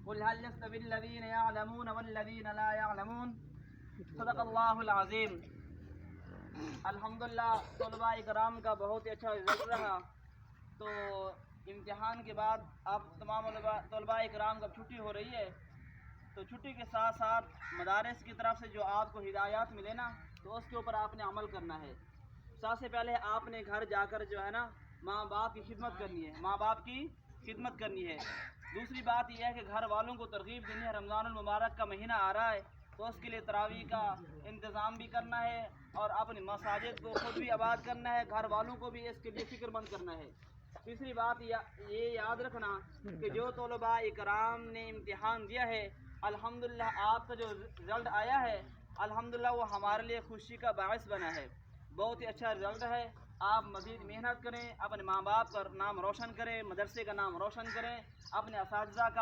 कुल हल यस्तविल्लज़ीना यअलमून वल्लज़ीना ला यअलमून। सदक़ल्लाहुल अज़ीम। अल्हम्दुलिल्लाह तलबा इकराम का बहुत ही अच्छा रिज़ल्ट रहा। तो इम्तिहान के बाद अब तमाम तलबा इकराम का छुट्टी हो रही है, तो छुट्टी के साथ साथ मदारिस की तरफ से जो आपको हिदायत मिले ना, तो उसके ऊपर आपने अमल करना है। सबसे पहले आपने घर जाकर जो है ना माँ बाप की खिदमत करनी है, माँ बाप की खिदमत करनी है। दूसरी बात यह है कि घर वालों को तरगीब देनी है। रमज़ानुल मुबारक का महीना आ रहा है, तो उसके लिए तरावी का इंतज़ाम भी करना है और अपनी मसाजिद को खुद भी आबाद करना है, घर वालों को भी इसके लिए फ़िक्रमंद करना है। तीसरी बात ये याद रखना कि जो तलबा इकराम ने इम्तिहान दिया है, अल्हम्दुलिल्लाह आपका जो रिज़ल्ट आया है, अल्हम्दुलिल्लाह वो हमारे लिए खुशी का बाइस बना है। बहुत ही अच्छा रिज़ल्ट है। आप मज़ीद मेहनत करें, अपने माँ बाप का नाम रोशन करें, मदरसे का नाम रोशन करें, अपने असातिज़ा का